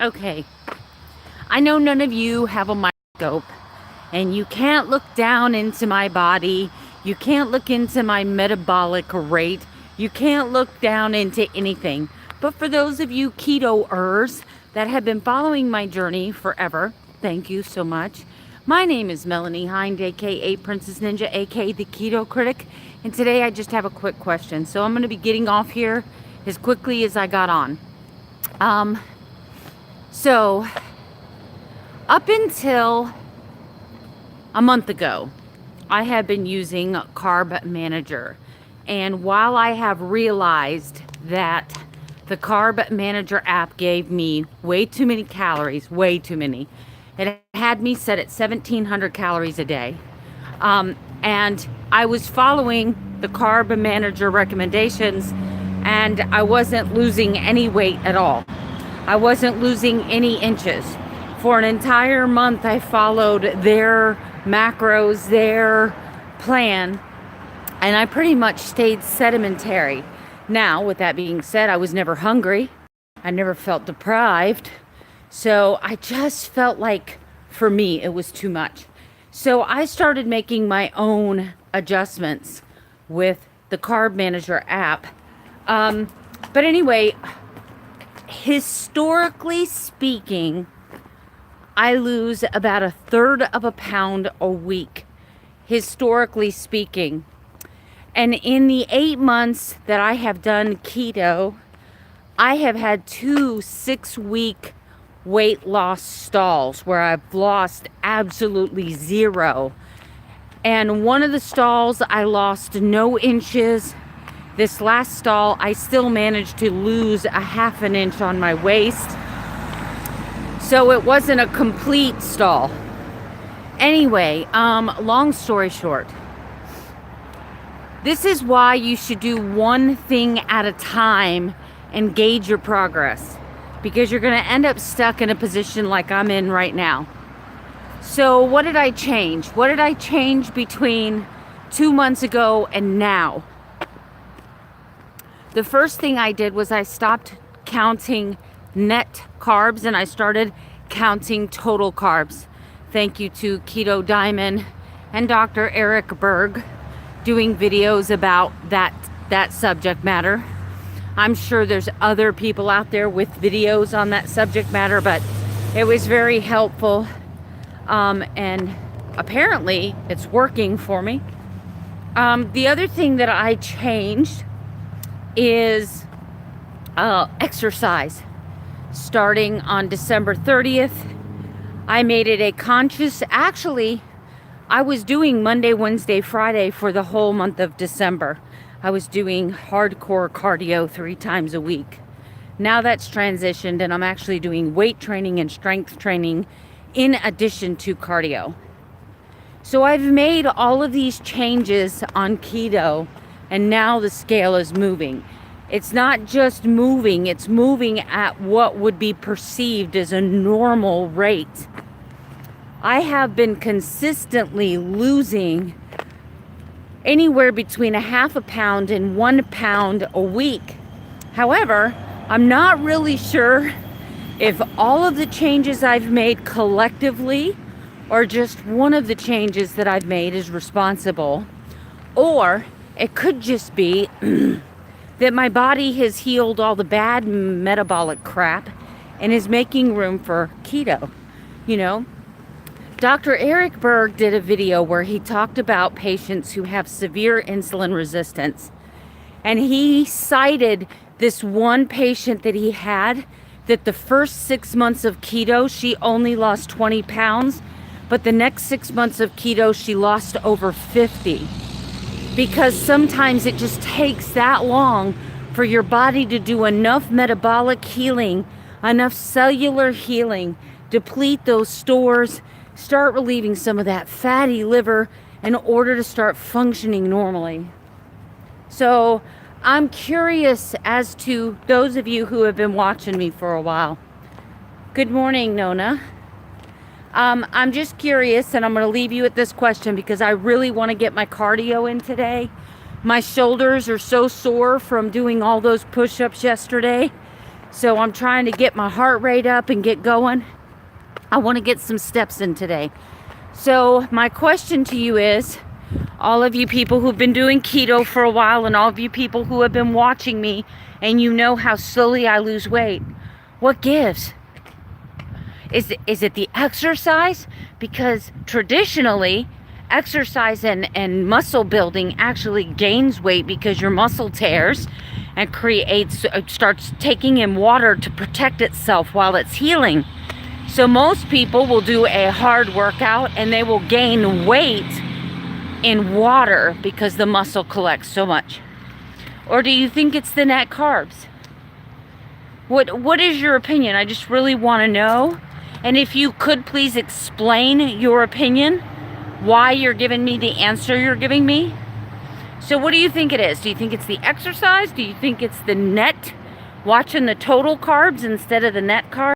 Okay, I know none of you have a microscope and you can't look down into my body. You can't look into my metabolic rate. You can't look down into anything. But for those of you keto-ers that have been following my journey forever, thank you so much. My name is Melanie Hind, aka Princess Ninja, aka the Keto Critic. And today I just have a quick question. So I'm going to be getting off here as quickly as I got on. So, up until a month ago, I have been using Carb Manager. And while I have realized that the Carb Manager app gave me way too many calories, way too many, it had me set at 1,700 calories a day. And I was following the Carb Manager recommendations, and I wasn't losing any weight at all. I wasn't losing any inches. For an entire month, I followed their macros, their plan, and I pretty much stayed sedentary. Now, with that being said, I was never hungry. I never felt deprived. So I just felt like, for me, it was too much. So I started making my own adjustments with the Carb Manager app. But anyway, historically speaking, I lose about 1/3 of a pound a week, historically speaking. And in the 8 months that I have done keto, I have had 2 6-week weight loss stalls where I've lost absolutely zero. And one of the stalls, I lost no inches. This last stall, I still managed to lose 1/2 inch on my waist. So it wasn't a complete stall. Anyway, long story short, this is why you should do one thing at a time and gauge your progress, because you're going to end up stuck in a position like I'm in right now. So what did I change? What did I change between 2 months ago and now? The first thing I did was I stopped counting net carbs and I started counting total carbs. Thank you to Keto Diamond and Dr. Eric Berg doing videos about that subject matter. I'm sure there's other people out there with videos on that subject matter, but it was very helpful. And apparently it's working for me. The other thing that I changed is exercise. Starting on December 30th, I made it a conscious, actually, I was doing Monday, Wednesday, Friday for the whole month of December. I was doing hardcore cardio 3 times a week. Now that's transitioned and I'm actually doing weight training and strength training in addition to cardio. So I've made all of these changes on keto, and now the scale is moving. It's not just moving, it's moving at what would be perceived as a normal rate. I have been consistently losing anywhere between 1/2 pound and 1 pound a week. However, I'm not really sure if all of the changes I've made collectively or just one of the changes that I've made is responsible, or it could just be that my body has healed all the bad metabolic crap and is making room for keto. You know, Dr. Eric Berg did a video where he talked about patients who have severe insulin resistance. And he cited this one patient that he had, that the first 6 months of keto, she only lost 20 pounds, but the next 6 months of keto, she lost over 50. Because sometimes it just takes that long for your body to do enough metabolic healing, enough cellular healing, deplete those stores, start relieving some of that fatty liver in order to start functioning normally. So I'm curious as to those of you who have been watching me for a while. Good morning, Nona. I'm just curious, and I'm going to leave you with this question because I really want to get my cardio in today. My shoulders are so sore from doing all those push-ups yesterday So I'm trying to get my heart rate up and get going. I want to get some steps in today. So my question to you is, all of you people who've been doing keto for a while and all of you people who have been watching me and you know how slowly I lose weight, what gives? Is it the exercise? Because traditionally, exercise and muscle building actually gains weight because your muscle tears and starts taking in water to protect itself while it's healing. So most people will do a hard workout and they will gain weight in water because the muscle collects so much. Or do you think it's the net carbs? What is your opinion? I just really want to know. And if you could please explain your opinion, why you're giving me the answer you're giving me. So what do you think it is? Do you think it's the exercise? Do you think it's the net, watching the total carbs instead of the net carbs?